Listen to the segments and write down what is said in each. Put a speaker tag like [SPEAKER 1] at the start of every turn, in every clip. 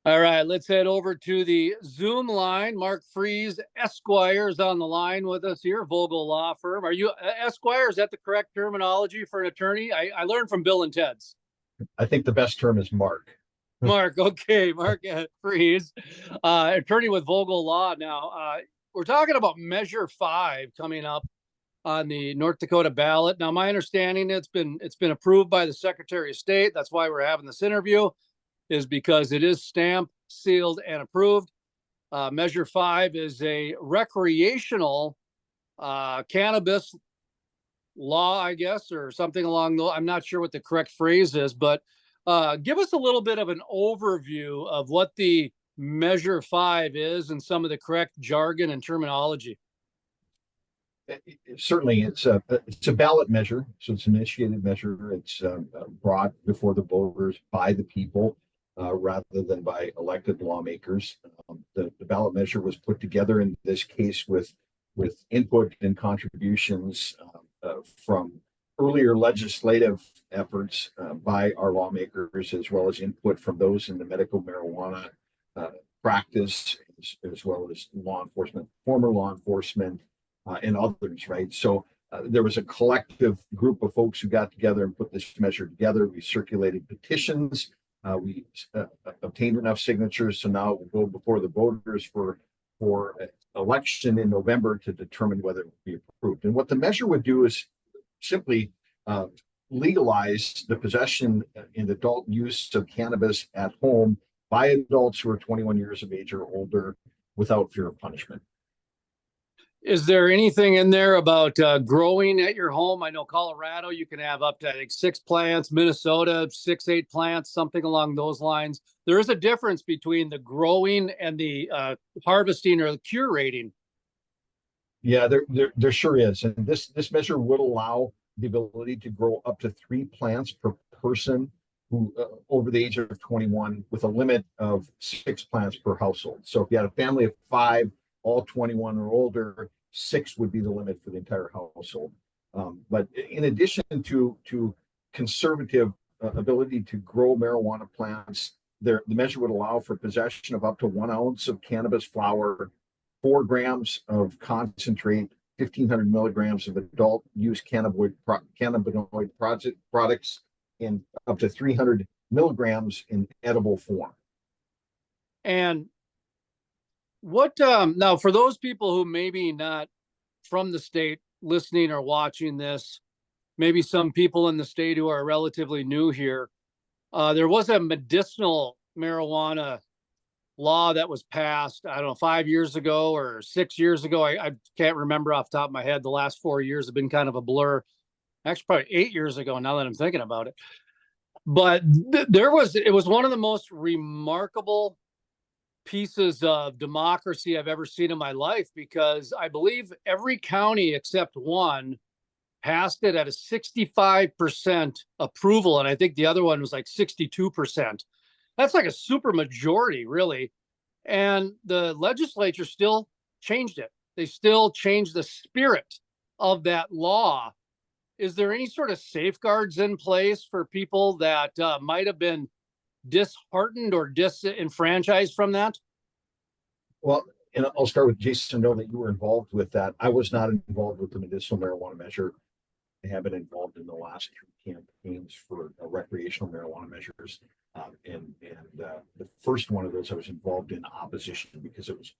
[SPEAKER 1] All right, let's head over to the Zoom line. Mark Friese, Esquire, is on the line with us here, Vogel Law Firm. Are you Esquire? Is that the correct terminology for an attorney? I learned from Bill and Ted's.
[SPEAKER 2] I think the best term is Mark.
[SPEAKER 1] Mark, okay, Mark Friese, attorney with Vogel Law. Now, we're talking about Measure 5 coming up on the North Dakota ballot. Now, my understanding, it's been approved by the Secretary of State. That's why we're having this interview, is because it is stamped, sealed, and approved. Measure 5 is a recreational cannabis law, I guess, or something along those. I'm not sure what the correct phrase is, but give us a little bit of an overview of what the Measure 5 is and some of the correct jargon and terminology.
[SPEAKER 2] Certainly, it's a ballot measure, so it's an initiated measure. It's brought before the voters by the people rather than by elected lawmakers. The ballot measure was put together in this case with input and contributions from earlier legislative efforts by our lawmakers, as well as input from those in the medical marijuana practice, as well as law enforcement, former law enforcement, and others, right? So there was a collective group of folks who got together and put this measure together. We circulated petitions. We obtained enough signatures, so now it will go before the voters for election in November to determine whether it will be approved. And what the measure would do is simply legalize the possession and adult use of cannabis at home by adults who are 21 years of age or older without fear of punishment.
[SPEAKER 1] Is there anything in there about growing at your home? I know Colorado, you can have up to, I think, 6 plants, Minnesota, 6, 8 plants, something along those lines. There is a difference between the growing and the harvesting or the curating.
[SPEAKER 2] Yeah, there sure is. And this measure would allow the ability to grow up to 3 plants per person who over the age of 21, with a limit of 6 plants per household. So if you had a family of 5, all 21 or older, 6 would be the limit for the entire household. But in addition to conservative ability to grow marijuana plants, the measure would allow for possession of up to 1 ounce of cannabis flower, 4 grams of concentrate, 1,500 milligrams of adult use cannabinoid products, and up to 300 milligrams in edible form.
[SPEAKER 1] And what now, for those people who maybe not from the state listening or watching this, maybe some people in the state who are relatively new here, there was a medicinal marijuana law that was passed, I don't know, 5 years ago or 6 years ago. I can't remember off the top of my head. The last 4 years have been kind of a blur. Actually, probably 8 years ago, now that I'm thinking about it. But it was one of the most remarkable pieces of democracy I've ever seen in my life, because I believe every county except one passed it at a 65% approval, and I think the other one was like 62%. That's like a super majority, really. And the legislature still changed it. They still changed the spirit of that law. Is there any sort of safeguards in place for people that might have been disheartened or disenfranchised from that?
[SPEAKER 2] Well, and I'll start with Jason. Know that you were involved with that. I was not involved with the medicinal marijuana measure. I have been involved in the last 2 campaigns for recreational marijuana measures. And the first one of those I was involved in opposition because it was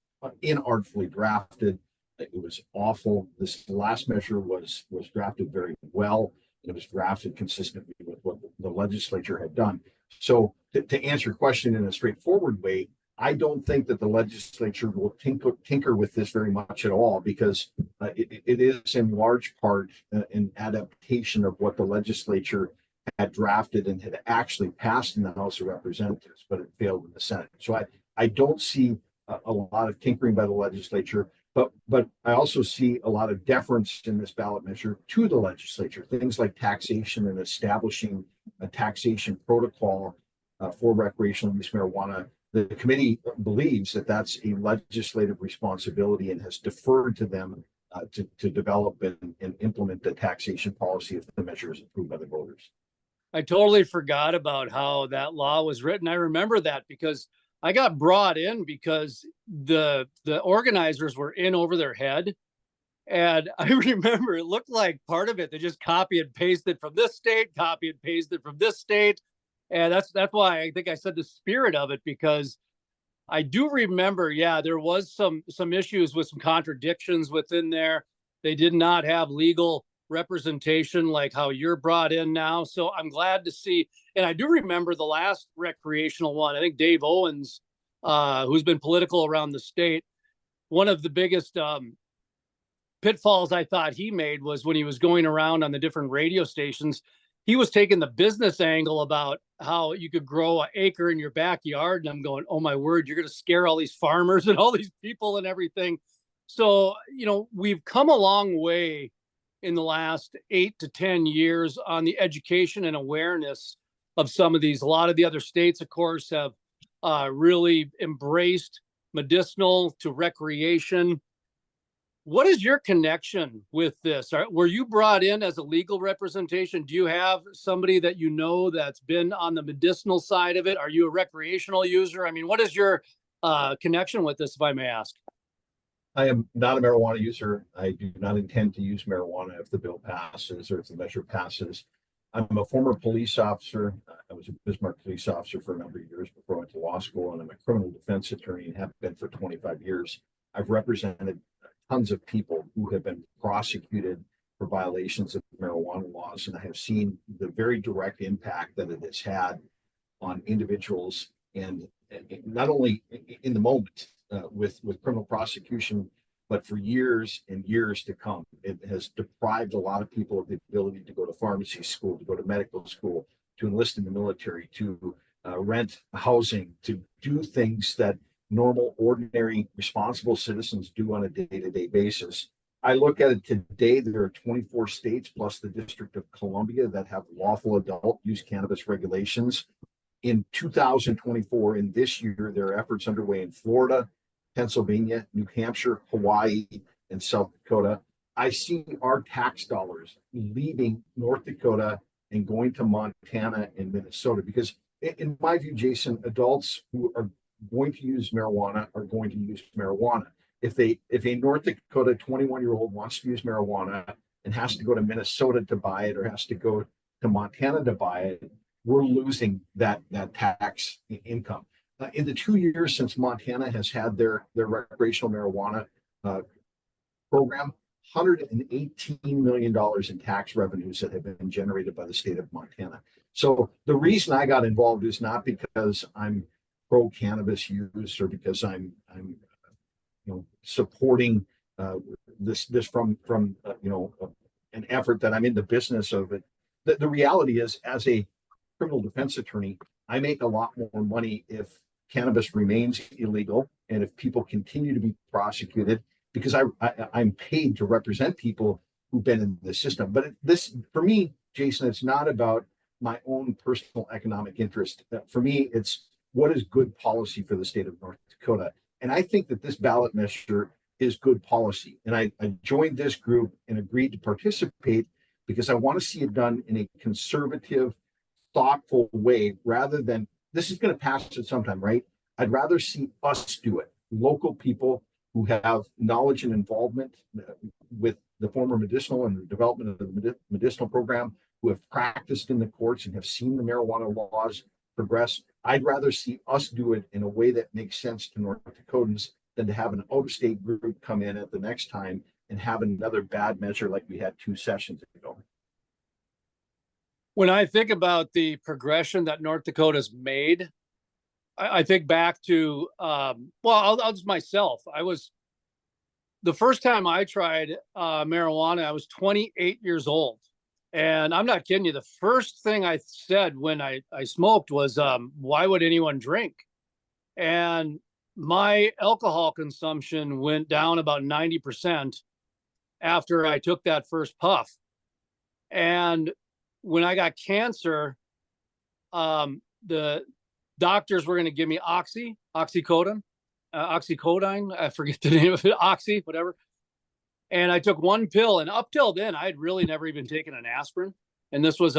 [SPEAKER 2] inartfully drafted. It was awful. This last measure was drafted very well. It was drafted consistently with what the legislature had done. So to answer your question in a straightforward way, I don't think that the legislature will tinker with this very much at all, because it is in large part an adaptation of what the legislature had drafted and had actually passed in the House of Representatives, but it failed in the Senate. So I don't see a lot of tinkering by the legislature, but I also see a lot of deference in this ballot measure to the legislature. Things like taxation and establishing a taxation protocol for recreational use marijuana. The committee believes that that's a legislative responsibility and has deferred to them to develop and implement the taxation policy if the measure is approved by the voters.
[SPEAKER 1] I totally forgot about how that law was written. I remember that because I got brought in because the organizers were in over their head. And I remember it looked like part of it, they just copy and pasted from this state, copy and pasted from this state. And that's why I think I said the spirit of it, because I do remember, yeah, there was some issues with some contradictions within there. They did not have legal representation like how you're brought in now. So I'm glad to see. And I do remember the last recreational one. I think Dave Owens, who's been political around the state, one of the biggest pitfalls I thought he made was when he was going around on the different radio stations, he was taking the business angle about how you could grow an acre in your backyard. And I'm going, oh my word, you're going to scare all these farmers and all these people and everything. So, we've come a long way in the last 8 to 10 years on the education and awareness of some of these. A lot of the other states, of course, have really embraced medicinal to recreation. What is your connection with this? Were you brought in as a legal representation? Do you have somebody that you know that's been on the medicinal side of it? Are you a recreational user? I mean, what is your connection with this, if I may ask?
[SPEAKER 2] I am not a marijuana user. I do not intend to use marijuana if the bill passes or if the measure passes. I'm a former police officer. I was a Bismarck police officer for a number of years before I went to law school, and I'm a criminal defense attorney and have been for 25 years. I've represented tons of people who have been prosecuted for violations of marijuana laws, and I have seen the very direct impact that it has had on individuals, and not only in the moment with criminal prosecution, but for years and years to come. It has deprived a lot of people of the ability to go to pharmacy school, to go to medical school, to enlist in the military, to rent housing, to do things that normal, ordinary, responsible citizens do on a day-to-day basis. I look at it today, there are 24 states plus the District of Columbia that have lawful adult use cannabis regulations. In 2024, in this year, there are efforts underway in Florida, Pennsylvania, New Hampshire, Hawaii, and South Dakota. I see our tax dollars leaving North Dakota and going to Montana and Minnesota because, in my view, Jason, adults who are going to use marijuana are going to use marijuana. If a North Dakota 21-year-old wants to use marijuana and has to go to Minnesota to buy it or has to go to Montana to buy it, we're losing that tax income. In the 2 years since Montana has had their recreational marijuana program, $118 million in tax revenues that have been generated by the state of Montana. So the reason I got involved is not because I'm pro cannabis use or because I'm supporting this from an effort that I'm in the business of it. The reality is, as a criminal defense attorney, I make a lot more money if cannabis remains illegal and if people continue to be prosecuted because I'm paid to represent people who've been in the system. But this, for me, Jason, it's not about my own personal economic interest. For me, it's what is good policy for the state of North Dakota. And I think that this ballot measure is good policy. And I joined this group and agreed to participate because I want to see it done in a conservative, thoughtful way rather than this is going to pass at some time, right? I'd rather see us do it. Local people who have knowledge and involvement with the former medicinal and the development of the medicinal program, who have practiced in the courts and have seen the marijuana laws progress. I'd rather see us do it in a way that makes sense to North Dakotans than to have an out-of-state group come in at the next time and have another bad measure like we had 2 sessions ago.
[SPEAKER 1] When I think about the progression that North Dakota's made, I think back to, I'll just myself. The first time I tried marijuana, I was 28 years old. And I'm not kidding you. The first thing I said when I smoked was, why would anyone drink? And my alcohol consumption went down about 90% after I took that first puff. And when I got cancer, the doctors were going to give me oxycodone, I forget the name of it, oxy, whatever. And I took one pill, and up till then, I had really never even taken an aspirin. And this was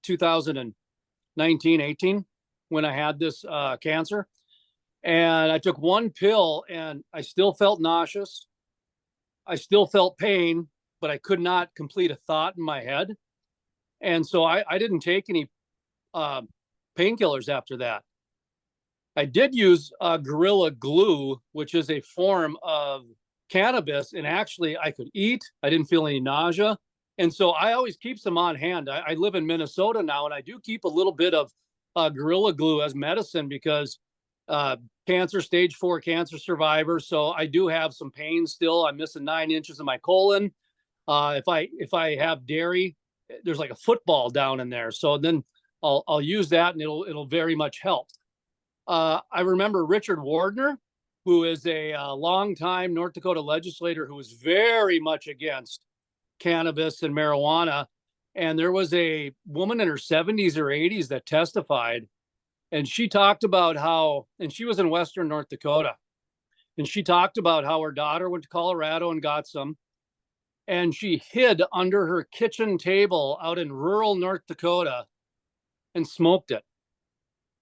[SPEAKER 1] 2019, 18, when I had this cancer. And I took one pill and I still felt nauseous. I still felt pain, but I could not complete a thought in my head. And so I didn't take any painkillers after that. I did use Gorilla Glue, which is a form of cannabis, and actually I could eat. I didn't feel any nausea. And so I always keep some on hand. I live in Minnesota now, and I do keep a little bit of Gorilla Glue as medicine because cancer, stage 4 cancer survivor. So I do have some pain still. I'm missing 9 inches of my colon. If I have dairy, there's like a football down in there. So then I'll use that, and it'll very much help. I remember Richard Wardner, who is a longtime North Dakota legislator who was very much against cannabis and marijuana. And there was a woman in her 70s or 80s that testified, and she talked about how, and she was in Western North Dakota, and she talked about how her daughter went to Colorado and got some, and she hid under her kitchen table out in rural North Dakota and smoked it.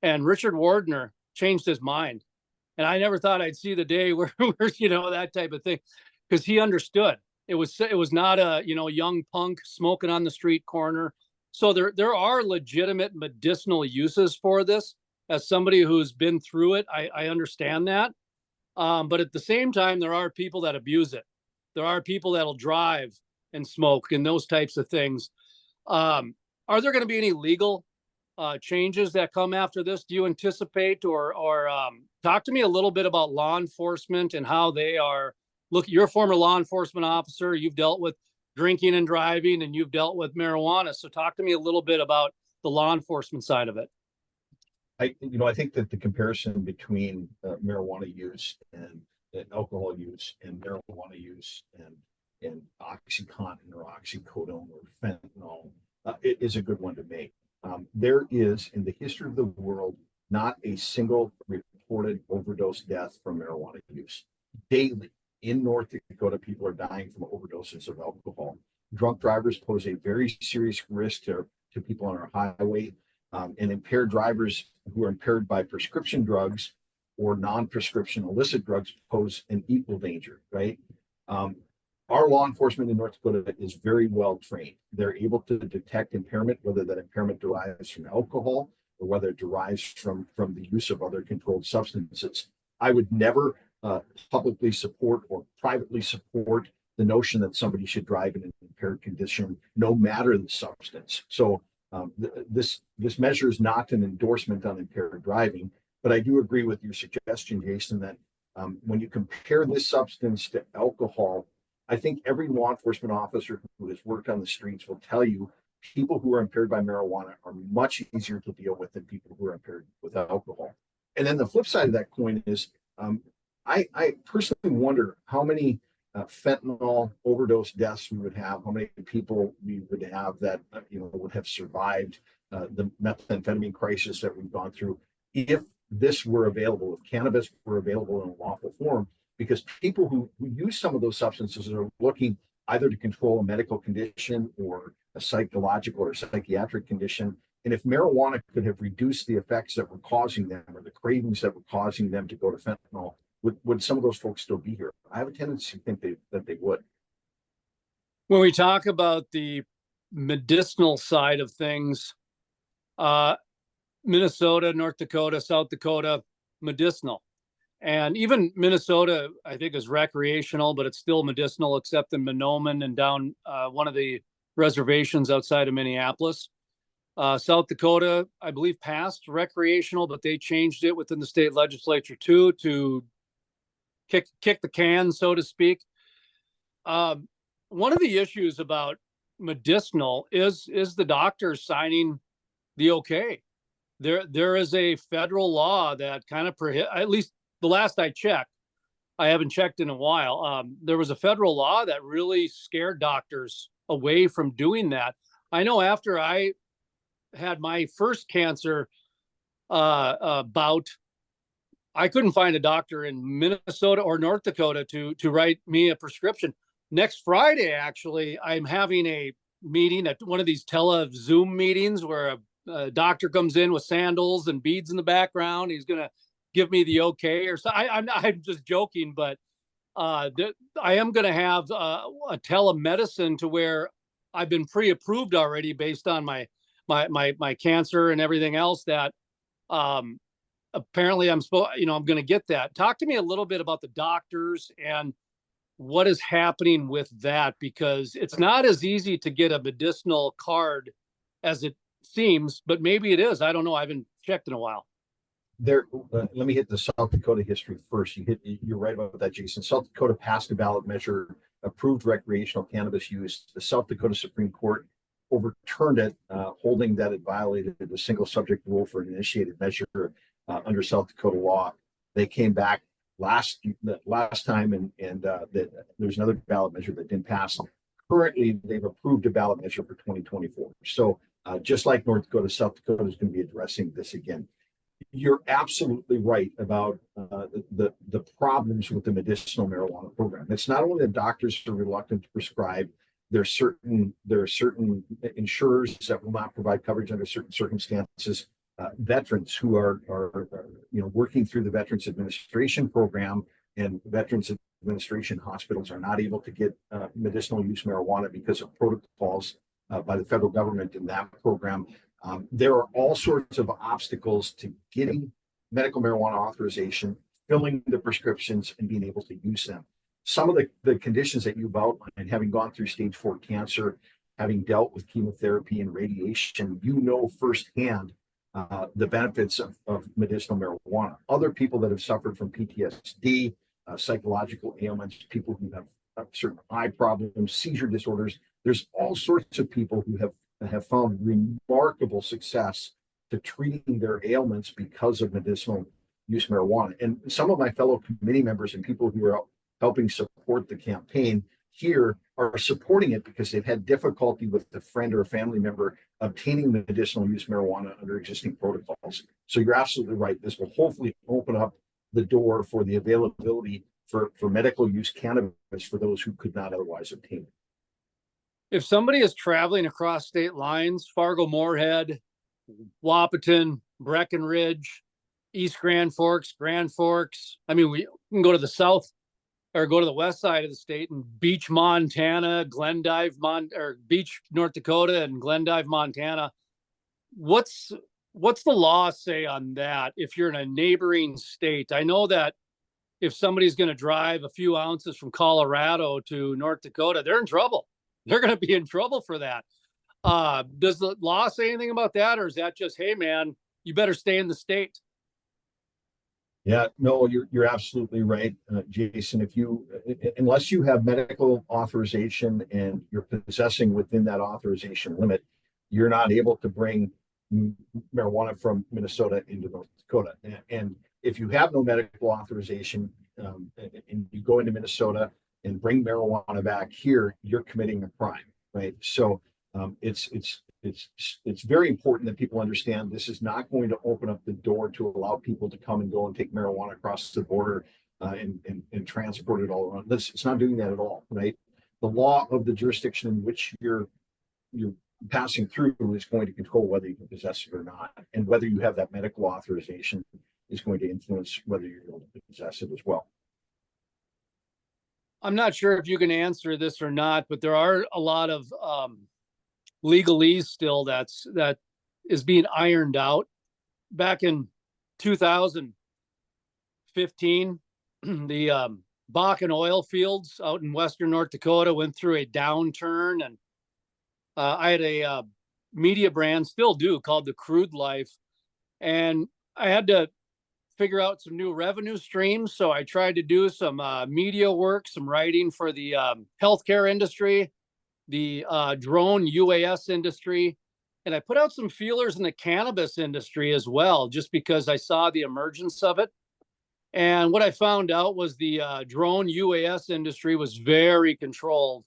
[SPEAKER 1] And Richard Wardner changed his mind. And I never thought I'd see the day where that type of thing, because he understood. It was not a, young punk smoking on the street corner. So there are legitimate medicinal uses for this. As somebody who's been through it, I understand that. But at the same time, there are people that abuse it. There are people that'll drive and smoke and those types of things. Are there going to be any legal changes that come after this? Do you anticipate, or talk to me a little bit about law enforcement and how they are? Look, you're a former law enforcement officer. You've dealt with drinking and driving, and you've dealt with marijuana. So talk to me a little bit about the law enforcement side of it.
[SPEAKER 2] I think that the comparison between marijuana use and alcohol use and marijuana use and OxyContin or oxycodone or fentanyl is a good one to make. There is, in the history of the world, not a single reported overdose death from marijuana use. Daily in North Dakota, people are dying from overdoses of alcohol. Drunk drivers pose a very serious risk to people on our highway, and impaired drivers who are impaired by prescription drugs or non-prescription illicit drugs pose an equal danger, right? Our law enforcement in North Dakota is very well trained. They're able to detect impairment, whether that impairment derives from alcohol or whether it derives from the use of other controlled substances. I would never publicly support or privately support the notion that somebody should drive in an impaired condition, no matter the substance. So this measure is not an endorsement on impaired driving, but I do agree with your suggestion, Jason, that when you compare this substance to alcohol, I think every law enforcement officer who has worked on the streets will tell you people who are impaired by marijuana are much easier to deal with than people who are impaired with alcohol. And then the flip side of that coin is I personally wonder how many fentanyl overdose deaths we would have, how many people we would have that would have survived the methamphetamine crisis that we've gone through if this were available, if cannabis were available in a lawful form. Because people who use some of those substances are looking either to control a medical condition or a psychological or psychiatric condition. And if marijuana could have reduced the effects that were causing them or the cravings that were causing them to go to fentanyl, would some of those folks still be here? I have a tendency to think that they would.
[SPEAKER 1] When we talk about the medicinal side of things, Minnesota, North Dakota, South Dakota, medicinal. And even Minnesota, I think, is recreational, but it's still medicinal, except in Monoman and down one of the reservations outside of Minneapolis. South Dakota, I believe, passed recreational, but they changed it within the state legislature too, to kick the can, so to speak. One of the issues about medicinal is the doctor signing the okay. There is a federal law that kind of at least the last I checked, I haven't checked in a while. There was a federal law that really scared doctors away from doing that. I know after I had my first cancer bout, I couldn't find a doctor in Minnesota or North Dakota to write me a prescription. Next Friday, actually, I'm having a meeting at one of these Zoom meetings where a doctor comes in with sandals and beads in the background. He's going to give me the okay or so. I'm just joking, but I am going to have a telemedicine to where I've been pre-approved already based on my cancer and everything else that um, apparently I'm going to get that. Talk to me a little bit about the doctors and what is happening with that, because it's not as easy to get a medicinal card as it seems, but maybe it is. I don't know. I haven't checked in a while.
[SPEAKER 2] Let me hit the South Dakota history first. You're right about that, Jason. South Dakota passed a ballot measure, approved recreational cannabis use. The South Dakota Supreme Court overturned it, holding that it violated the single subject rule for an initiated measure under South Dakota law. They came back last time, and there's another ballot measure that didn't pass. Currently, they've approved a ballot measure for 2024. So just like North Dakota, South Dakota is going to be addressing this again. You're absolutely right about the problems with the medicinal marijuana program. It's not only that doctors are reluctant to prescribe. There are certain insurers that will not provide coverage under certain circumstances. Veterans who are working through the Veterans Administration program, and Veterans Administration hospitals are not able to get medicinal use marijuana because of protocols by the federal government in that program. There are all sorts of obstacles to getting medical marijuana authorization, filling the prescriptions, and being able to use them. Some of the conditions that you've outlined, having gone through stage 4 cancer, having dealt with chemotherapy and radiation, firsthand the benefits of medicinal marijuana. Other people that have suffered from PTSD, psychological ailments, people who have certain eye problems, seizure disorders, there's all sorts of people who have found remarkable success to treating their ailments because of medicinal use marijuana. And some of my fellow committee members and people who are helping support the campaign here are supporting it because they've had difficulty with a friend or a family member obtaining medicinal use marijuana under existing protocols. So you're absolutely right. This will hopefully open up the door for the availability for medical use cannabis for those who could not otherwise obtain it.
[SPEAKER 1] If somebody is traveling across state lines, Fargo-Moorhead, Wahpeton, Breckenridge, East Grand Forks, I mean, we can go to the south or go to the west side of the state and Beach, Montana, Beach, North Dakota, and Glendive, Montana. What's the law say on that if you're in a neighboring state? I know that if somebody's going to drive a few ounces from Colorado to North Dakota, they're in trouble. They're going to be in trouble for that. Does the law say anything about that, or is that just, hey, man, you better stay in the state?
[SPEAKER 2] Yeah, no, you're absolutely right, Jason. Unless you have medical authorization and you're possessing within that authorization limit, you're not able to bring marijuana from Minnesota into North Dakota. And if you have no medical authorization and you go into Minnesota and bring marijuana back here, you're committing a crime, right? So it's very important that people understand this is not going to open up the door to allow people to come and go and take marijuana across the border and transport it all around. It's not doing that at all, right? The law of the jurisdiction in which you're passing through is going to control whether you can possess it or not, and whether you have that medical authorization is going to influence whether you're able to possess it as well.
[SPEAKER 1] I'm not sure if you can answer this or not, but there are a lot of legalese still that is being ironed out. Back in 2015, the Bakken oil fields out in western North Dakota went through a downturn, and I had a media brand, still do, called The Crude Life, and I had to figure out some new revenue streams. So I tried to do some media work, some writing for the healthcare industry, the drone UAS industry, and I put out some feelers in the cannabis industry as well, just because I saw the emergence of it. And what I found out was the drone UAS industry was very controlled.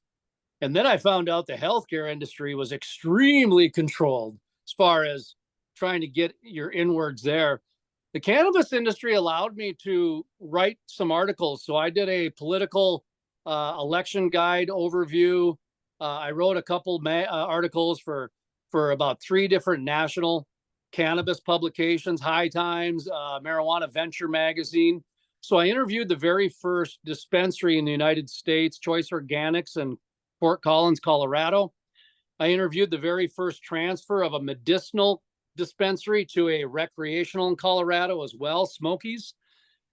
[SPEAKER 1] And then I found out the healthcare industry was extremely controlled as far as trying to get your inwards there. The cannabis industry allowed me to write some articles. So I did a political election guide overview. I wrote a couple articles for about 3 different national cannabis publications, High Times, Marijuana Venture magazine. So I interviewed the very first dispensary in the United States, Choice Organics in Fort Collins, Colorado. I interviewed the very first transfer of a medicinal dispensary to a recreational in Colorado as well, Smokies.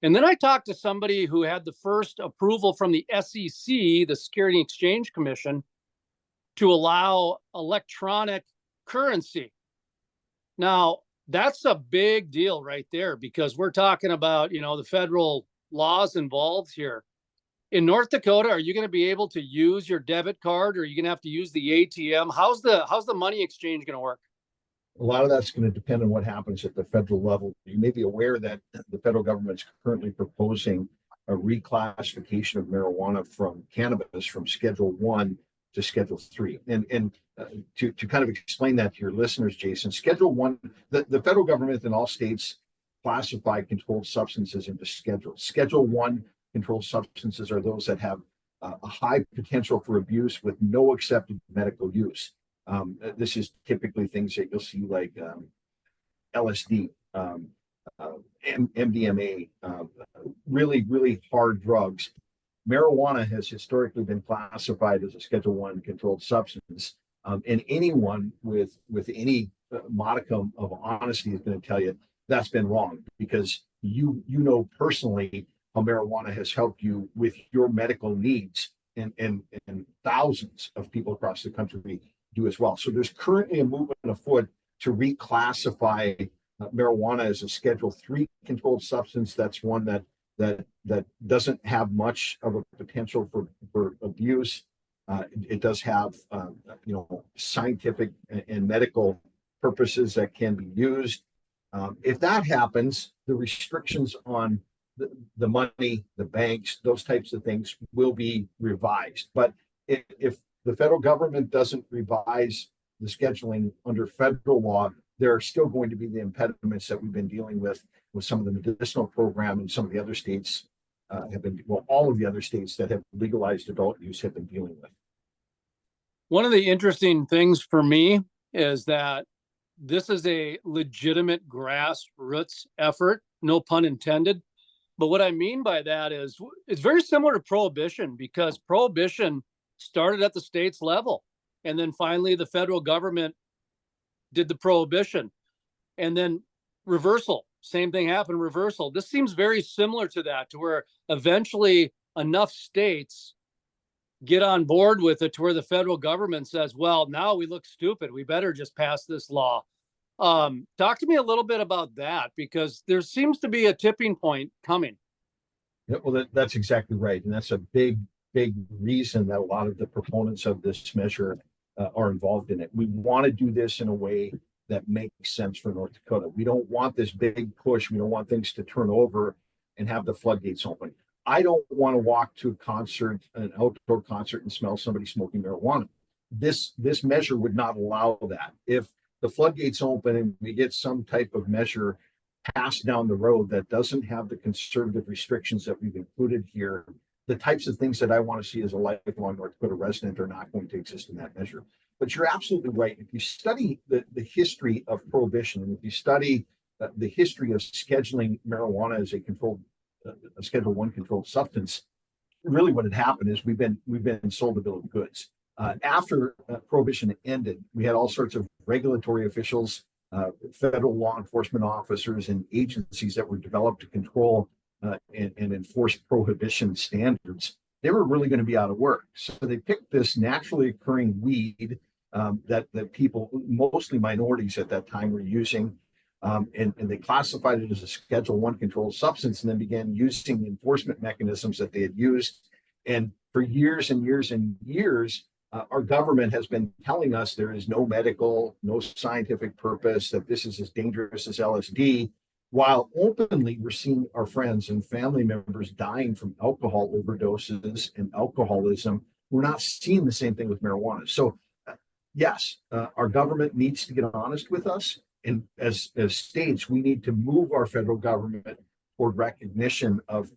[SPEAKER 1] And then I talked to somebody who had the first approval from the SEC, the Security and Exchange Commission, to allow electronic currency. Now, that's a big deal right there, because we're talking about, you know, the federal laws involved here. In North Dakota, are you going to be able to use your debit card, or are you going to have to use the ATM? How's the money exchange going to work?
[SPEAKER 2] A lot of that's going to depend on what happens at the federal level. You may be aware that the federal government's currently proposing a reclassification of marijuana from cannabis from Schedule 1 to Schedule 3. And to kind of explain that to your listeners, Jason, Schedule 1, the federal government in all states classify controlled substances into schedules. Schedule 1 controlled substances are those that have a high potential for abuse with no accepted medical use. This is typically things that you'll see like LSD, MDMA, really, really hard drugs. Marijuana has historically been classified as a Schedule 1 controlled substance. And anyone with any modicum of honesty is going to tell you that's been wrong, because you know personally how marijuana has helped you with your medical needs, and thousands of people across the country do as well. So there's currently a movement afoot to reclassify marijuana as a Schedule 3 controlled substance. That's one that doesn't have much of a potential for abuse. It does have scientific and medical purposes that can be used. If that happens, the restrictions on the money, the banks, those types of things will be revised. But if the federal government doesn't revise the scheduling under federal law, there are still going to be the impediments that we've been dealing with some of the medicinal program, and some of the other states all of the other states that have legalized adult use have been dealing with.
[SPEAKER 1] One of the interesting things for me is that this is a legitimate grassroots effort, no pun intended. But what I mean by that is it's very similar to prohibition, because prohibition started at the state's level, and then finally the federal government did the prohibition, and then reversal, same thing happened, reversal. This seems very similar to that, to where eventually enough states get on board with it to where the federal government says, well, now we look stupid, we better just pass this law. Talk to me a little bit about that, because there seems to be a tipping point coming.
[SPEAKER 2] Yeah, well, that's exactly right. And that's a big reason that a lot of the proponents of this measure are involved in it. We want to do this in a way that makes sense for North Dakota. We don't want this big push. We don't want things to turn over and have the floodgates open. I don't want to walk to a concert, an outdoor concert, and smell somebody smoking marijuana. This measure would not allow that. If the floodgates open and we get some type of measure passed down the road that doesn't have the conservative restrictions that we've included here, the types of things that I want to see as a lifelong North Dakota resident are not going to exist in that measure. But you're absolutely right. If you study the history of prohibition, and if you study the history of scheduling marijuana as a Schedule 1 controlled substance, really what had happened is we've been sold a bill of goods. After prohibition ended, we had all sorts of regulatory officials, federal law enforcement officers, and agencies that were developed to control and enforce prohibition standards. They were really going to be out of work. So they picked this naturally occurring weed that people, mostly minorities at that time, were using. And they classified it as a Schedule 1 controlled substance, and then began using the enforcement mechanisms that they had used. And for years and years and years, our government has been telling us there is no medical, no scientific purpose, that this is as dangerous as LSD, while openly we're seeing our friends and family members dying from alcohol overdoses and alcoholism. We're not seeing the same thing with marijuana. So yes, our government needs to get honest with us. And as states, we need to move our federal government toward recognition of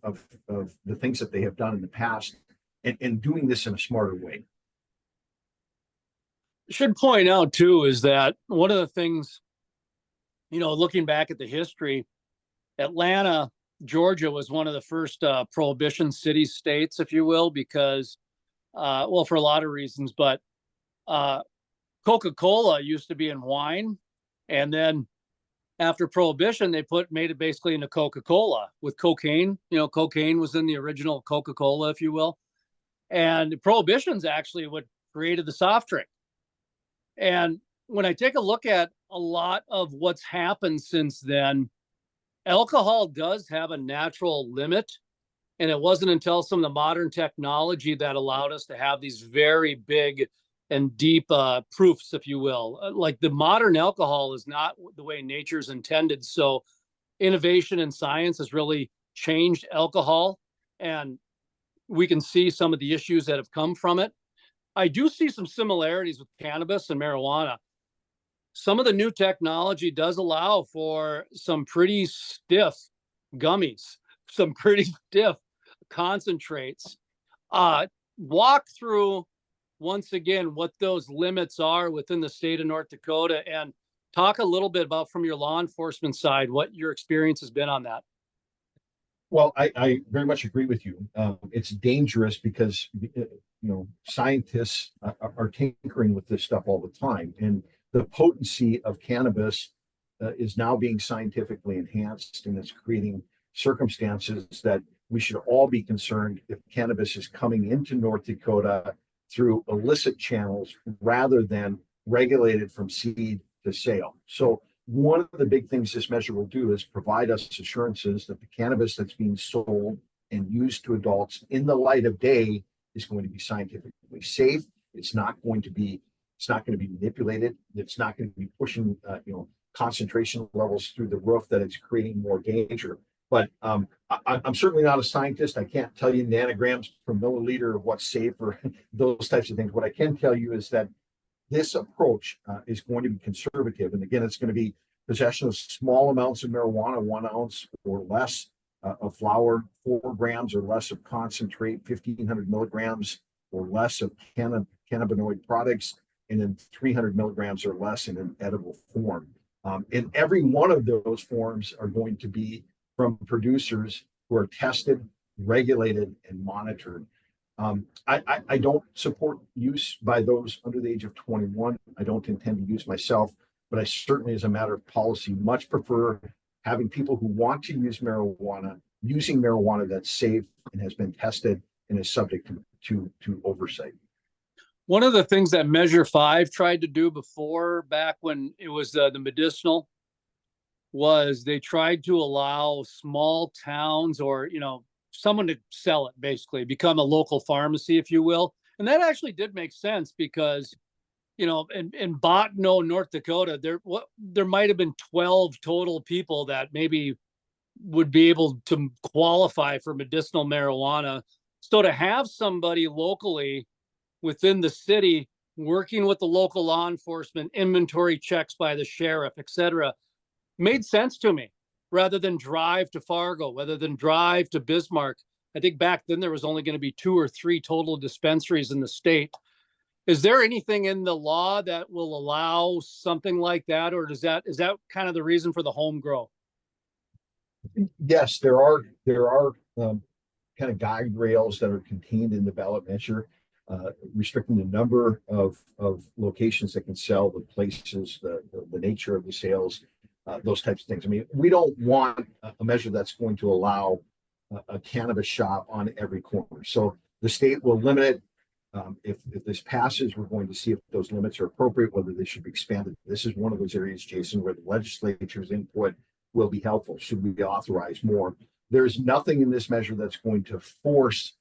[SPEAKER 2] the things that they have done in the past, and doing this in a smarter way.
[SPEAKER 1] Should point out too is that one of the things, looking back at the history, Atlanta, Georgia was one of the first prohibition city states, if you will, because, well, for a lot of reasons, but Coca-Cola used to be in wine. And then after prohibition, they made it basically into Coca-Cola with cocaine. Cocaine was in the original Coca-Cola, if you will. And prohibition's actually what created the soft drink. And when I take a look at a lot of what's happened since then, alcohol does have a natural limit. And it wasn't until some of the modern technology that allowed us to have these very big and deep proofs, if you will. Like the modern alcohol is not the way nature's intended. So innovation in science has really changed alcohol. And we can see some of the issues that have come from it. I do see some similarities with cannabis and marijuana. Some of the new technology does allow for some pretty stiff gummies, some pretty stiff concentrates. Walk through once again what those limits are within the state of North Dakota, and talk a little bit about, from your law enforcement side, what your experience has been on that.
[SPEAKER 2] Well, I very much agree with you. It's dangerous because scientists are tinkering with this stuff all the time, and the potency of cannabis is now being scientifically enhanced, and it's creating circumstances that we should all be concerned if cannabis is coming into North Dakota through illicit channels rather than regulated from seed to sale. So one of the big things this measure will do is provide us assurances that the cannabis that's being sold and used to adults in the light of day is going to be scientifically safe. It's not going to be manipulated. It's not going to be pushing concentration levels through the roof that it's creating more danger. But I'm certainly not a scientist. I can't tell you nanograms per milliliter of what's safe or those types of things. What I can tell you is that this approach is going to be conservative. And again, it's going to be possession of small amounts of marijuana, 1 ounce or less of flower, 4 grams or less of concentrate, 1,500 milligrams or less of cannabinoid products, and then 300 milligrams or less in an edible form. And every one of those forms are going to be from producers who are tested, regulated, and monitored. I don't support use by those under the age of 21. I don't intend to use myself, but I certainly, as a matter of policy, much prefer having people who want to use marijuana, using marijuana that's safe and has been tested and is subject to oversight.
[SPEAKER 1] One of the things that Measure 5 tried to do before, back when it was the medicinal, was they tried to allow small towns or, someone to sell it, basically become a local pharmacy, if you will. And that actually did make sense because, in Botno, North Dakota, there might have been 12 total people that maybe would be able to qualify for medicinal marijuana. So to have somebody locally within the city working with the local law enforcement, inventory checks by the sheriff, et cetera, made sense to me, rather than drive to Fargo, rather than drive to Bismarck. I think back then there was only going to be 2 or 3 total dispensaries in the state. Is there anything in the law that will allow something like that, or is that kind of the reason for the home grow?
[SPEAKER 2] Yes, there are kind of guide rails that are contained in the ballot measure, restricting the number of locations that can sell, the places, the nature of the sales, those types of things. I mean, we don't want a measure that's going to allow a cannabis shop on every corner. So the state will limit it. If this passes, we're going to see if those limits are appropriate, whether they should be expanded. This is one of those areas, Jason, where the legislature's input will be helpful. Should we authorize more? There's nothing in this measure that's going to force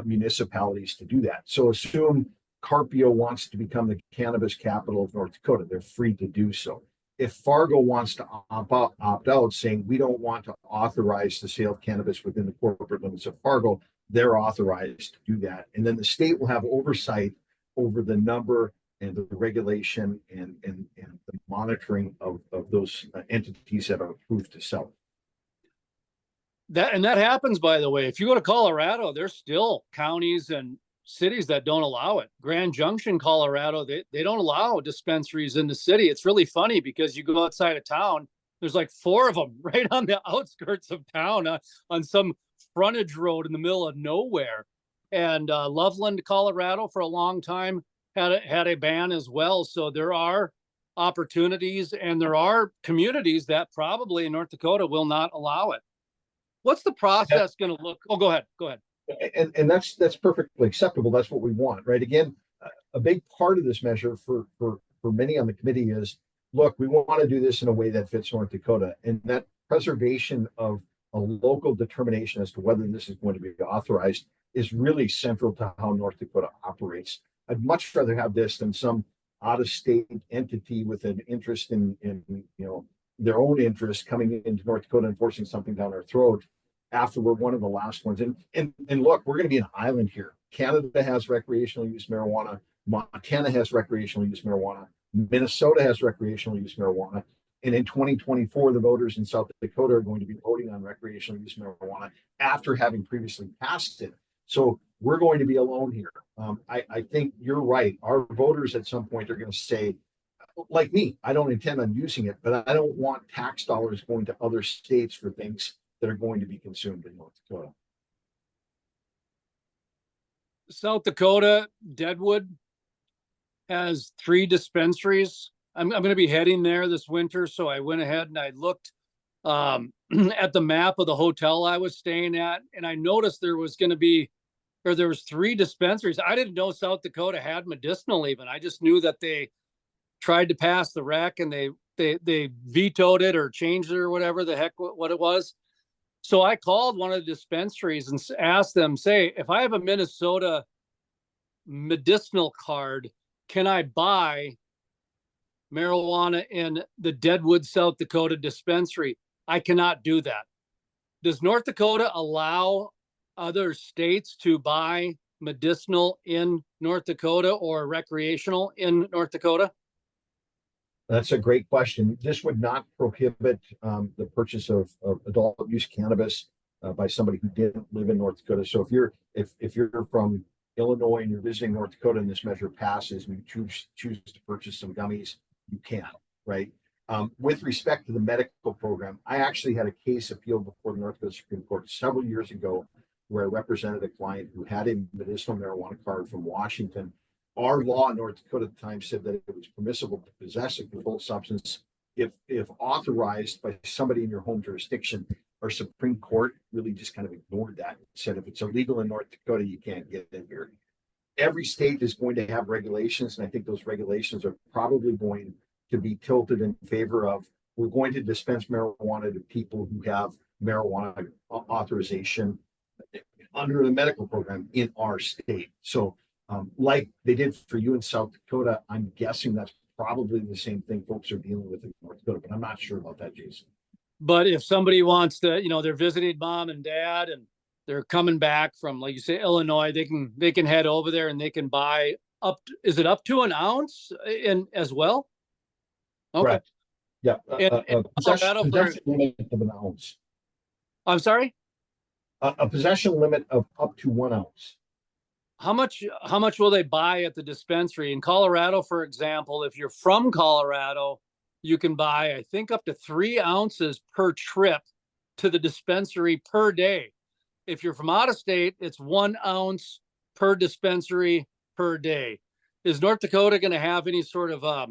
[SPEAKER 2] municipalities to do that. So assume Carpio wants to become the cannabis capital of North Dakota. They're free to do so. If Fargo wants to opt out, saying we don't want to authorize the sale of cannabis within the corporate limits of Fargo, they're authorized to do that. And then the state will have oversight over the number and the regulation and the monitoring of those entities that are approved to sell.
[SPEAKER 1] That happens, by the way. If you go to Colorado, there's still counties and cities that don't allow it. Grand Junction, Colorado, they don't allow dispensaries in the city. It's really funny because you go outside of town There's like 4 of them right on the outskirts of town, on some frontage road in the middle of nowhere. And Loveland, Colorado, for a long time had a ban as well. So there are opportunities, and there are communities that probably in North Dakota will not allow it. What's the process going to look? Oh, go ahead. Go ahead.
[SPEAKER 2] And that's perfectly acceptable. That's what we want, right? Again, a big part of this measure for many on the committee is, look, we want to do this in a way that fits North Dakota, and that preservation of a local determination as to whether this is going to be authorized is really central to how North Dakota operates. I'd much rather have this than some out-of-state entity with an interest in their own interest coming into North Dakota and forcing something down our throat after we're one of the last ones. And look, we're going to be an island here. Canada has recreational use marijuana. Montana has recreational use marijuana. Minnesota has recreational use marijuana. And in 2024, the voters in South Dakota are going to be voting on recreational use marijuana after having previously passed it. So we're going to be alone here. I think you're right. Our voters at some point are going to say, like me, I don't intend on using it, but I don't want tax dollars going to other states for things that are going to be consumed in North Dakota.
[SPEAKER 1] South Dakota, Deadwood has 3 dispensaries. I'm going to be heading there this winter, so I went ahead and I looked at the map of the hotel I was staying at, and I noticed there was 3 dispensaries. I didn't know South Dakota had medicinal even. I just knew that they tried to pass the rec and they vetoed it or changed it or whatever the heck what it was. So I called one of the dispensaries and asked them, say, if I have a Minnesota medicinal card, can I buy marijuana in the Deadwood, South Dakota dispensary? I cannot do that. Does North Dakota allow other states to buy medicinal in North Dakota or recreational in North Dakota?
[SPEAKER 2] That's a great question. This would not prohibit the purchase of adult use cannabis by somebody who didn't live in North Dakota. So if you're from Illinois and you're visiting North Dakota and this measure passes and you choose to purchase some gummies, you can, right? With respect to the medical program, I actually had a case appealed before the North Dakota Supreme Court several years ago where I represented a client who had a medicinal marijuana card from Washington. Our law in North Dakota at the time said that it was permissible to possess a controlled substance if authorized by somebody in your home jurisdiction. Our Supreme Court really just kind of ignored that and said if it's illegal in North Dakota, you can't get it here. Every state is going to have regulations, and I think those regulations are probably going to be tilted in favor of, we're going to dispense marijuana to people who have marijuana authorization under the medical program in our state. So like they did for you in South Dakota, I'm guessing that's probably the same thing folks are dealing with in North Dakota, but I'm not sure about that, Jason.
[SPEAKER 1] But if somebody wants to, they're visiting mom and dad and they're coming back from, like you say, Illinois, they can head over there and they can buy is it up to an ounce in as well? Okay.
[SPEAKER 2] Correct. Yeah. Possession limit of an ounce.
[SPEAKER 1] I'm sorry?
[SPEAKER 2] A possession limit of up to 1 ounce.
[SPEAKER 1] How much will they buy at the dispensary? In Colorado, for example, if you're from Colorado, you can buy, I think, up to 3 ounces per trip to the dispensary per day. If you're from out of state, it's 1 ounce per dispensary per day. Is North Dakota going to have any sort of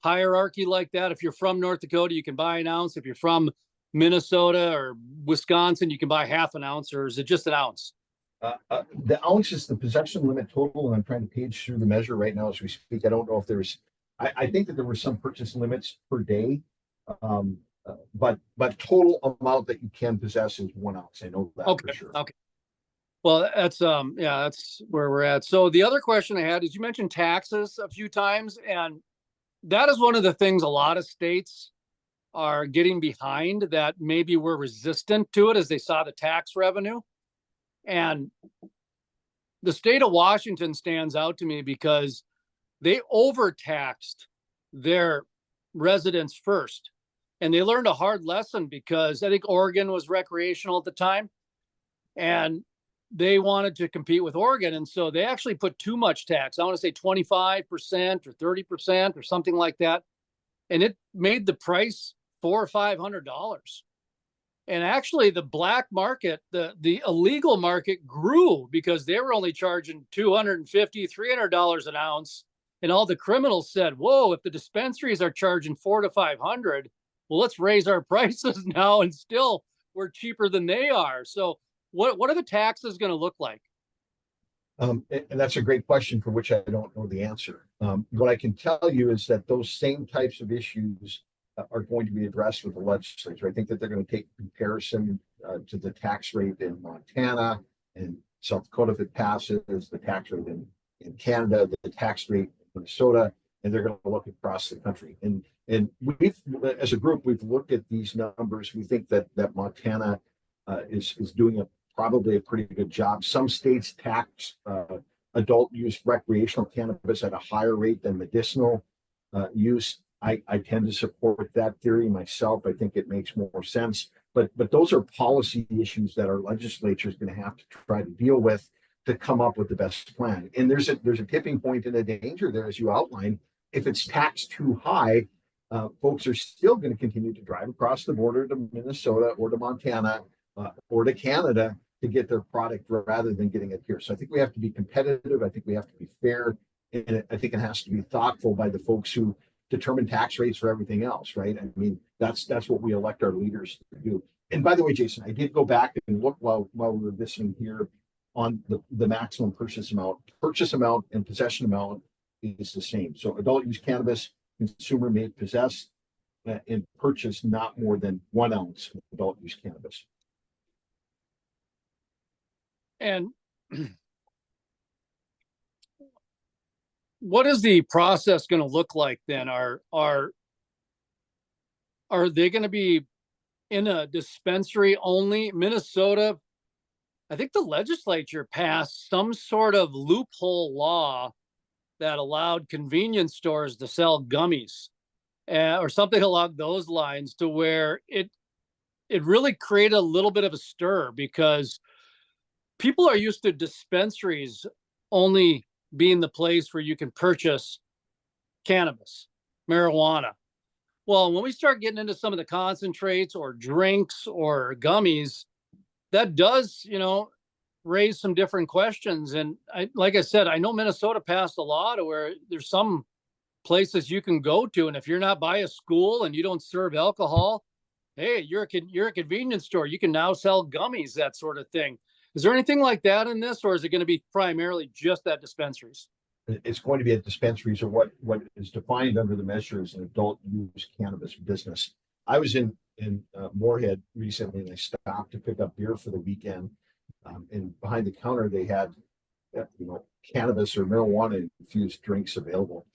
[SPEAKER 1] hierarchy like that? If you're from North Dakota, you can buy 1 ounce. If you're from Minnesota or Wisconsin, you can buy half an ounce, or is it just 1 ounce?
[SPEAKER 2] The ounce is the possession limit total, and I'm trying to page through the measure right now as we speak. I don't know if there's, I think that there were some purchase limits per day, but total amount that you can possess is 1 ounce. I know that for sure.
[SPEAKER 1] Okay. Well, that's that's where we're at. So the other question I had is, you mentioned taxes a few times, and that is one of the things a lot of states are getting behind, that maybe we're resistant to it as they saw the tax revenue. And the state of Washington stands out to me because they overtaxed their residents first. And they learned a hard lesson because I think Oregon was recreational at the time, and they wanted to compete with Oregon. And so they actually put too much tax. I want to say 25% or 30% or something like that. And it made the price $400 or $500. And actually the black market, the illegal market grew because they were only charging $250, $300 an ounce. And all the criminals said, whoa, if the dispensaries are charging $400 to $500, well, let's raise our prices now, and still we're cheaper than they are. So what are the taxes going to look like?
[SPEAKER 2] And that's a great question for which I don't know the answer. What I can tell you is that those same types of issues are going to be addressed with the legislature. I think that they're going to take comparison to the tax rate in Montana and South Dakota if it passes, the tax rate in Canada, the tax rate in Minnesota, and they're going to look across the country. And we've, as a group, we've looked at these numbers. We think that Montana is doing probably a pretty good job. Some states tax adult use recreational cannabis at a higher rate than medicinal use. I tend to support that theory myself. I think it makes more sense. But those are policy issues that our legislature is going to have to try to deal with to come up with the best plan. And there's a tipping point and a danger there, as you outlined. If it's taxed too high, folks are still going to continue to drive across the border to Minnesota or to Montana or to Canada to get their product rather than getting it here. So I think we have to be competitive. I think we have to be fair. And I think it has to be thoughtful by the folks who determine tax rates for everything else, right? I mean, that's what we elect our leaders to do. And by the way, Jason, I did go back and look while we were listening here on the maximum purchase amount. Purchase amount and possession amount is the same. So adult use cannabis, consumer may possess and purchase not more than 1 ounce of adult use cannabis.
[SPEAKER 1] And what is the process going to look like then? Are they going to be in a dispensary only? Minnesota, I think the legislature passed some sort of loophole law that allowed convenience stores to sell gummies or something along those lines, to where it really created a little bit of a stir, because people are used to dispensaries only being the place where you can purchase cannabis, marijuana. Well, when we start getting into some of the concentrates or drinks or gummies, that does, raise some different questions. And like I said, I know Minnesota passed a law to where there's some places you can go to, and if you're not by a school and you don't serve alcohol, hey, you're a convenience store. You can now sell gummies, that sort of thing. Is there anything like that in this, or is it going to be primarily just at dispensaries?
[SPEAKER 2] It's going to be at dispensaries, or what is defined under the measure as an adult use cannabis business. I was in Moorhead recently, and I stopped to pick up beer for the weekend. And behind the counter, they had cannabis or marijuana infused drinks available.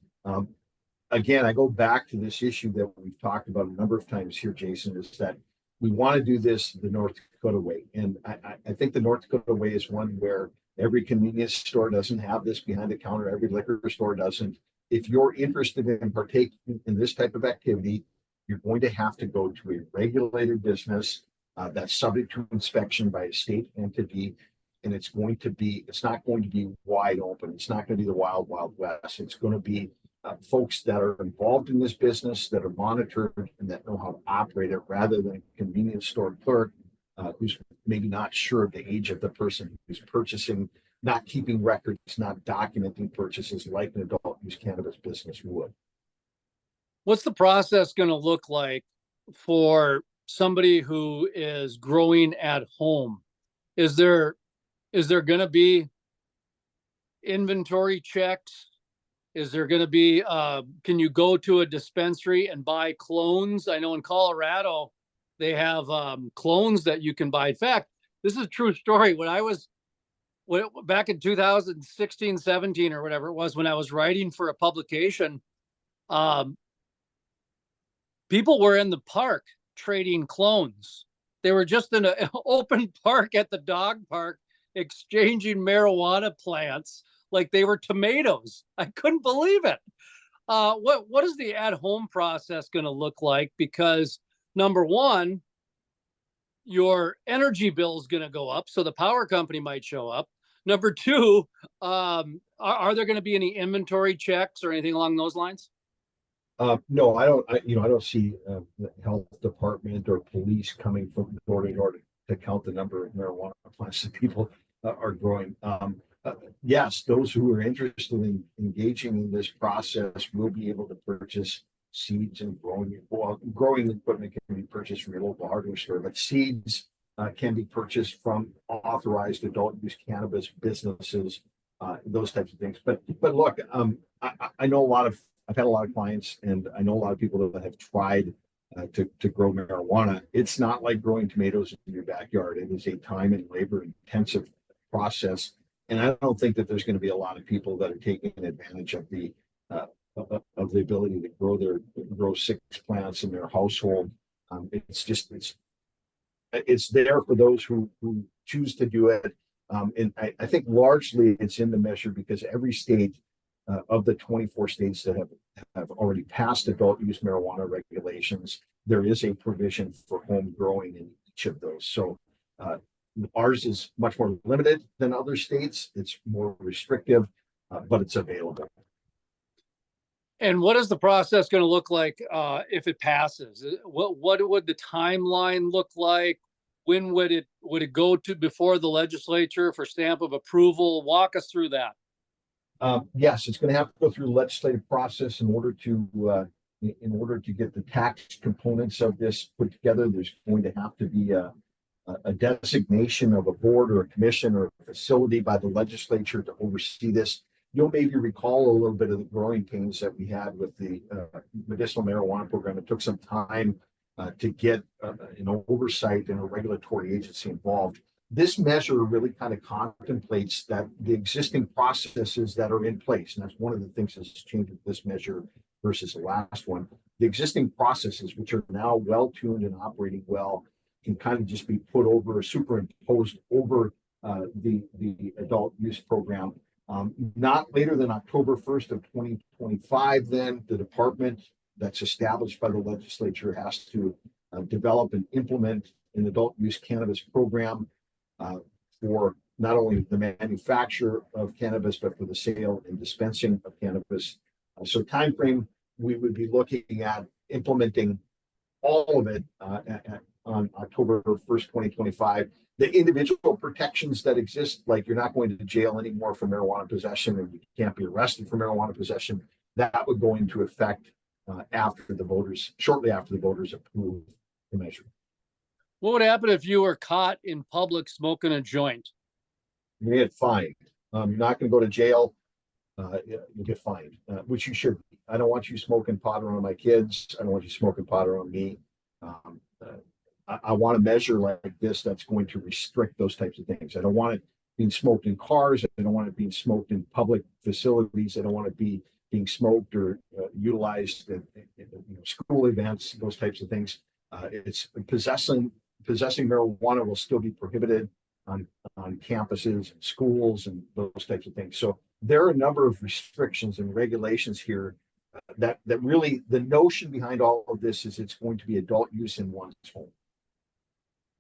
[SPEAKER 2] Again, I go back to this issue that we've talked about a number of times here, Jason, is that we want to do this the North Dakota way. And I think the North Dakota way is one where every convenience store doesn't have this behind the counter. Every liquor store doesn't. If you're interested in partaking in this type of activity, you're going to have to go to a regulated business that's subject to inspection by a state entity. And it's not going to be wide open. It's not going to be the wild, wild west. It's going to be folks that are involved in this business, that are monitored and that know how to operate it, rather than a convenience store clerk who's maybe not sure of the age of the person who's purchasing, not keeping records, not documenting purchases like an adult use cannabis business would.
[SPEAKER 1] What's the process going to look like for somebody who is growing at home? Is there going to be inventory checks? Is there going to be, can you go to a dispensary and buy clones? I know in Colorado, they have clones that you can buy. In fact, this is a true story. Back in 2016, 17 or whatever it was, when I was writing for a publication, people were in the park trading clones. They were just in an open park at the dog park exchanging marijuana plants like they were tomatoes. I couldn't believe it. What is the at-home process going to look like? Because number one, your energy bill is going to go up, so the power company might show up. Number two, are there going to be any inventory checks or anything along those lines?
[SPEAKER 2] No, I don't, I don't see, the health department or police coming from door to door to count the number of marijuana plants that people are growing. Yes, those who are interested in engaging in this process will be able to purchase seeds and growing equipment can be purchased from your local hardware store, but seeds can be purchased from authorized adult use cannabis businesses, those types of things. But look, I know I've had a lot of clients, and I know a lot of people that have tried to grow marijuana. It's not like growing tomatoes in your backyard. It is a time and labor intensive process, and I don't think that there's going to be a lot of people that are taking advantage uh, of the ability to grow 6 plants in their household. It's there for those who choose to do it. And I think largely it's in the measure because every state of the 24 states that have already passed adult use marijuana regulations, there is a provision for home growing in each of those. So ours is much more limited than other states. It's more restrictive, but it's available.
[SPEAKER 1] And what is the process going to look like if it passes? What would the timeline look like? When would it go to before the legislature for stamp of approval? Walk us through that.
[SPEAKER 2] Yes, it's going to have to go through the legislative process in order to get the tax components of this put together. There's going to have to be a designation of a board or a commission or a facility by the legislature to oversee this. You'll maybe recall a little bit of the growing pains that we had with the medicinal marijuana program. It took some time to get oversight and a regulatory agency involved. This measure really kind of contemplates that the existing processes that are in place, and that's one of the things that's changed with this measure versus the last one. The existing processes, which are now well tuned and operating well, can kind of just be put over or superimposed over the adult use program. Not later than October 1st of 2025, then the department that's established by the legislature has to develop and implement an adult use cannabis program for not only the manufacture of cannabis, but for the sale and dispensing of cannabis. So time frame, we would be looking at implementing all of it on October 1st, 2025. The individual protections that exist, like you're not going to jail anymore for marijuana possession, and you can't be arrested for marijuana possession, that would go into effect shortly after the voters approve the measure.
[SPEAKER 1] What would happen if you were caught in public smoking a joint?
[SPEAKER 2] You get fined. You're not going to go to jail. You'll get fined, which you should. I don't want you smoking pot around my kids. I don't want you smoking pot around me. I want a measure like this that's going to restrict those types of things. I don't want it being smoked in cars. I don't want it being smoked in public facilities. I don't want it being smoked or utilized in school events, those types of things. It's possessing marijuana will still be prohibited on campuses and schools and those types of things. So there are a number of restrictions and regulations here that really the notion behind all of this is it's going to be adult use in one's home.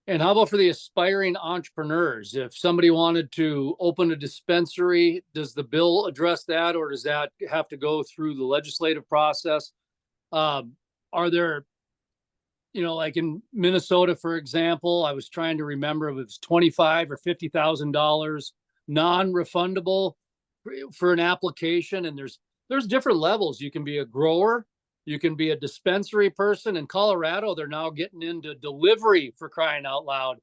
[SPEAKER 1] And how about for the aspiring entrepreneurs? If somebody wanted to open a dispensary, does the bill address that, or does that have to go through the legislative process? Are there, like in Minnesota, for example, I was trying to remember if it was $25,000 or $50,000 non-refundable for an application, and there's different levels. You can be a grower. You can be a dispensary person. In Colorado, they're now getting into delivery, for crying out loud.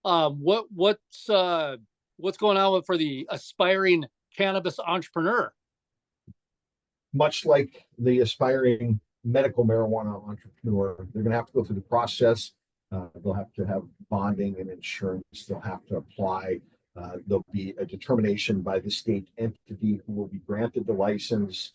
[SPEAKER 1] What's going on for the aspiring cannabis entrepreneur?
[SPEAKER 2] Much like the aspiring medical marijuana entrepreneur, they're going to have to go through the process. They'll have to have bonding and insurance. They'll have to apply. There'll be a determination by the state entity who will be granted the license.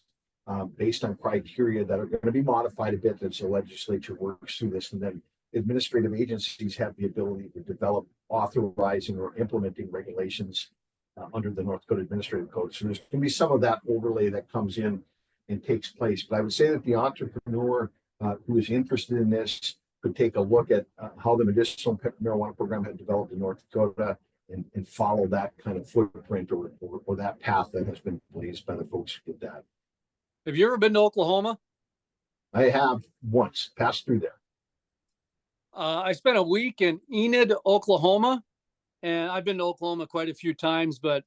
[SPEAKER 2] Based on criteria that are going to be modified a bit as the legislature works through this. And then administrative agencies have the ability to develop authorizing or implementing regulations under the North Dakota Administrative Code. So there's going to be some of that overlay that comes in and takes place. But I would say that the entrepreneur who is interested in this could take a look at how the medicinal marijuana program had developed in North Dakota and follow that kind of footprint or that path that has been blazed by the folks who did that.
[SPEAKER 1] Have you ever been to Oklahoma?
[SPEAKER 2] I have once passed through there.
[SPEAKER 1] I spent a week in Enid, Oklahoma, and I've been to Oklahoma quite a few times, but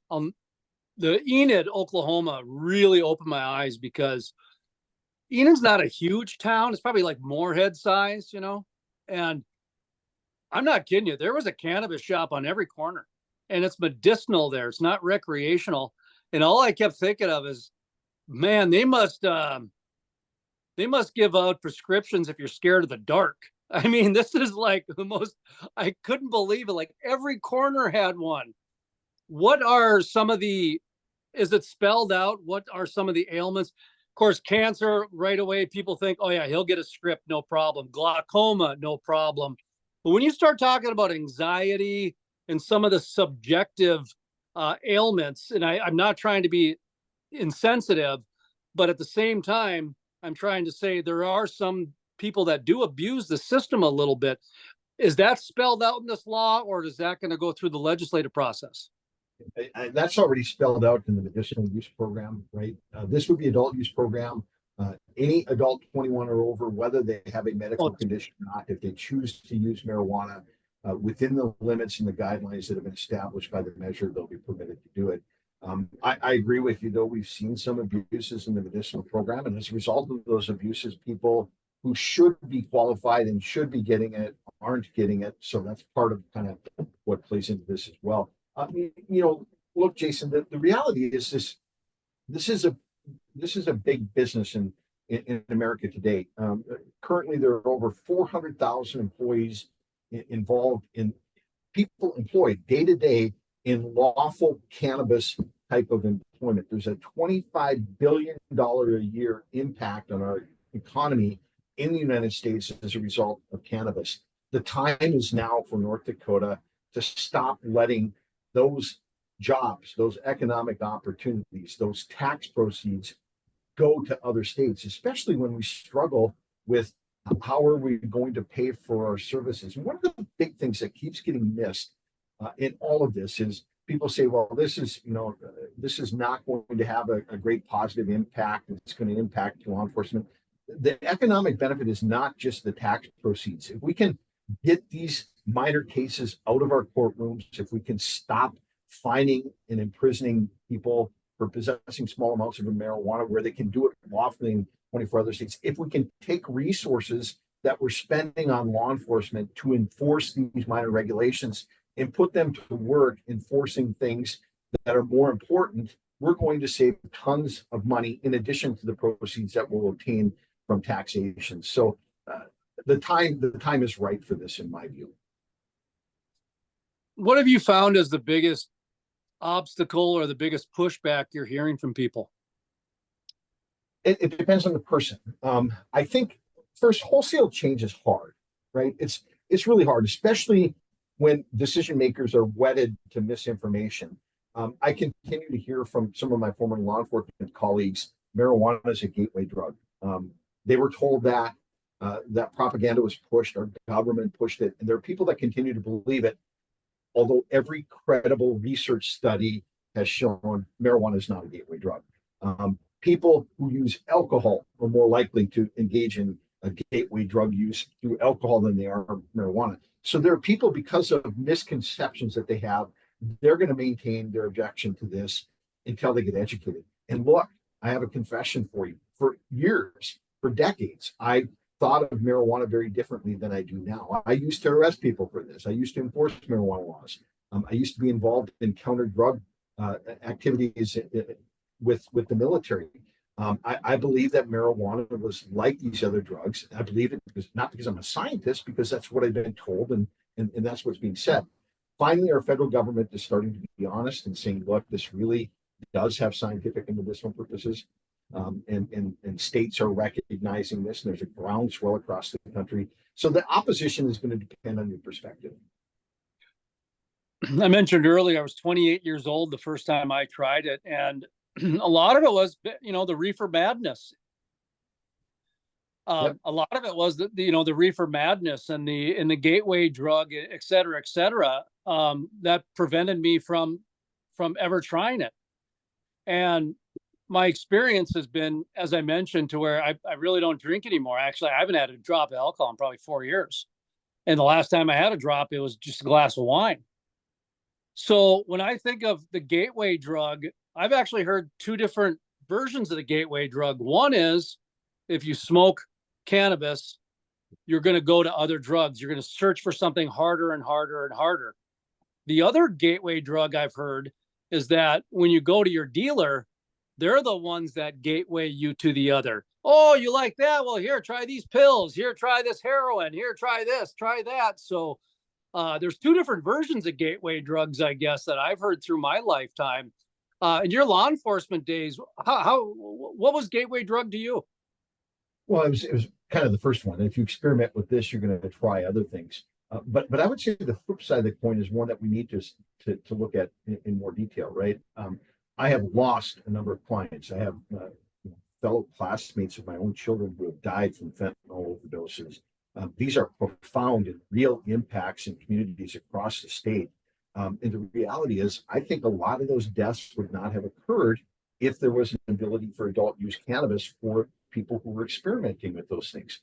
[SPEAKER 1] the Enid, Oklahoma really opened my eyes because Enid's not a huge town. It's probably like Moorhead size, and I'm not kidding you. There was a cannabis shop on every corner, and it's medicinal there. It's not recreational. And all I kept thinking of is, man, they must give out prescriptions if you're scared of the dark. I mean, this is like the most, I couldn't believe it. Like every corner had one. What are some of the, is it spelled out? What are some of the ailments? Of course, cancer, right away, people think, oh yeah, he'll get a script, no problem. Glaucoma, no problem. But when you start talking about anxiety and some of the subjective ailments, and I'm not trying to be insensitive, but at the same time, I'm trying to say there are some people that do abuse the system a little bit. Is that spelled out in this law, or is that going to go through the legislative process?
[SPEAKER 2] That's already spelled out in the medicinal use program, right? This would be adult use program. Any adult 21 or over, whether they have a medical condition or not, if they choose to use marijuana within the limits and the guidelines that have been established by the measure, they'll be permitted to do it. I agree with you, though. We've seen some abuses in the medicinal program, and as a result of those abuses, people who should be qualified and should be getting it aren't getting it. So that's part of kind of what plays into this as well. Look, Jason, the reality is this is a big business in America today. Currently, there are over 400,000 employees involved in people employed day to day in lawful cannabis type of employment. There's a $25 billion a year impact on our economy in the United States as a result of cannabis. The time is now for North Dakota to stop letting those jobs, those economic opportunities, those tax proceeds go to other states, especially when we struggle with how are we going to pay for our services. And one of the big things that keeps getting missed in all of this is people say, well, this is not going to have a great positive impact. It's going to impact law enforcement. The economic benefit is not just the tax proceeds. If we can get these minor cases out of our courtrooms, if we can stop fining and imprisoning people for possessing small amounts of marijuana where they can do it lawfully in 24 other states, if we can take resources that we're spending on law enforcement to enforce these minor regulations and put them to work enforcing things that are more important, we're going to save tons of money in addition to the proceeds that we'll obtain from taxation. So the time is right for this, in my view.
[SPEAKER 1] What have you found as the biggest obstacle or the biggest pushback you're hearing from people?
[SPEAKER 2] It depends on the person. I think first, wholesale change is hard, right? It's really hard, especially when decision makers are wedded to misinformation. I continue to hear from some of my former law enforcement colleagues, marijuana is a gateway drug. They were told that that propaganda was pushed, our government pushed it, and there are people that continue to believe it, although every credible research study has shown marijuana is not a gateway drug. People who use alcohol are more likely to engage in a gateway drug use through alcohol than they are marijuana. So there are people, because of misconceptions that they have, they're going to maintain their objection to this until they get educated. And look, I have a confession for you. For years, for decades, I thought of marijuana very differently than I do now. I used to arrest people for this. I used to enforce marijuana laws. I used to be involved in counter drug activities with the military. I believe that marijuana was like these other drugs. I believe it because not because I'm a scientist, because that's what I've been told and that's what's being said. Finally, our federal government is starting to be honest and saying, look, this really does have scientific and medicinal purposes. And states are recognizing this, and there's a groundswell across the country. So the opposition is going to depend on your perspective.
[SPEAKER 1] I mentioned earlier, I was 28 years old the first time I tried it, and a lot of it was, the reefer madness.
[SPEAKER 2] Yep.
[SPEAKER 1] A lot of it was the reefer madness and the gateway drug, et cetera, that prevented me from ever trying it. And my experience has been, as I mentioned, to where I really don't drink anymore. Actually, I haven't had a drop of alcohol in probably 4 years. And the last time I had a drop, it was just a glass of wine. So when I think of the gateway drug, I've actually heard two different versions of the gateway drug. One is if you smoke cannabis, you're going to go to other drugs. You're going to search for something harder and harder and harder. The other gateway drug I've heard is that when you go to your dealer, they're the ones that gateway you to the other. Oh, you like that? Well, here, try these pills. Here, try this heroin. Here, try this, try that. So there's two different versions of gateway drugs, I guess, that I've heard through my lifetime. In your law enforcement days, what was gateway drug to you?
[SPEAKER 2] Well, it was kind of the first one. If you experiment with this, you're going to try other things. But I would say the flip side of the coin is one that we need to look at in more detail, right? I have lost a number of clients. I have fellow classmates of my own children who have died from fentanyl overdoses. These are profound and real impacts in communities across the state. And the reality is, I think a lot of those deaths would not have occurred if there was an ability for adult use cannabis for people who were experimenting with those things.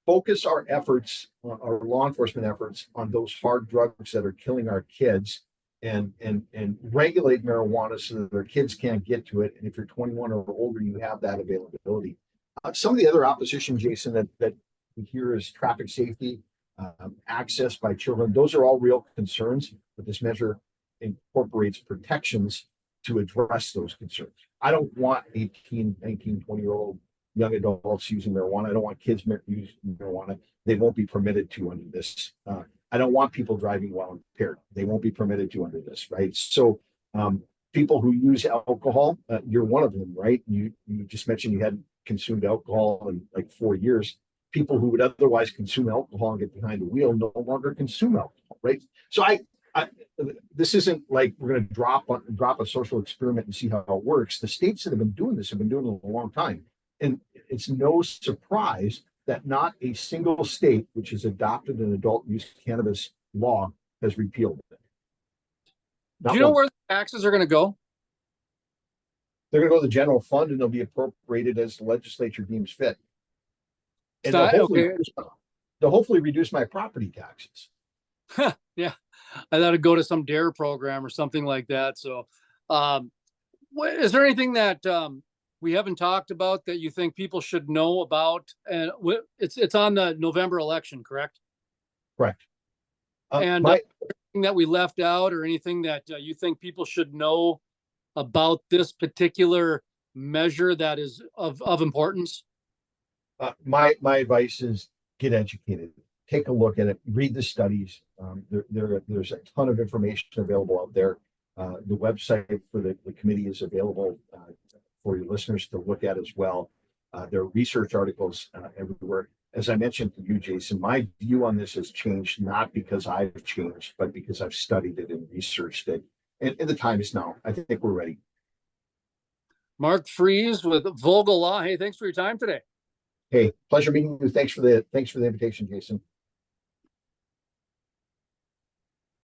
[SPEAKER 2] Focus our efforts, our law enforcement efforts, on those hard drugs that are killing our kids, and regulate marijuana so that our kids can't get to it. And if you're 21 or older, you have that availability. Some of the other opposition, Jason, that we hear is traffic safety, access by children. Those are all real concerns, but this measure incorporates protections to address those concerns. I don't want 18, 19, 20-year-old young adults using marijuana. I don't want kids using marijuana. They won't be permitted to under this. I don't want people driving while impaired. They won't be permitted to under this, right? So people who use alcohol, you're one of them, right? You just mentioned you hadn't consumed alcohol in like 4 years. People who would otherwise consume alcohol and get behind the wheel no longer consume alcohol, right? So this isn't like we're going to drop a social experiment and see how it works. The states that have been doing this have been doing it a long time. And it's no surprise that not a single state which has adopted an adult use cannabis law has repealed it.
[SPEAKER 1] Do you know where the taxes are going to go?
[SPEAKER 2] They're going to go to the general fund and they'll be appropriated as the legislature deems fit. And they'll hopefully reduce my property taxes.
[SPEAKER 1] Yeah, I thought it'd go to some DARE program or something like that. So is there anything that we haven't talked about that you think people should know about? And it's on the November election, correct?
[SPEAKER 2] Correct.
[SPEAKER 1] And anything that we left out, or anything that you think people should know about this particular measure that is of importance?
[SPEAKER 2] My advice is get educated. Take a look at it. Read the studies. There's a ton of information available out there. The website for the committee is available for your listeners to look at as well. There are research articles everywhere. As I mentioned to you, Jason, my view on this has changed, not because I've changed, but because I've studied it and researched it. And the time is now. I think we're ready.
[SPEAKER 1] Mark Friese with Vogel Law. Hey, thanks for your time today.
[SPEAKER 2] Hey, pleasure meeting you. Thanks for the invitation, Jason.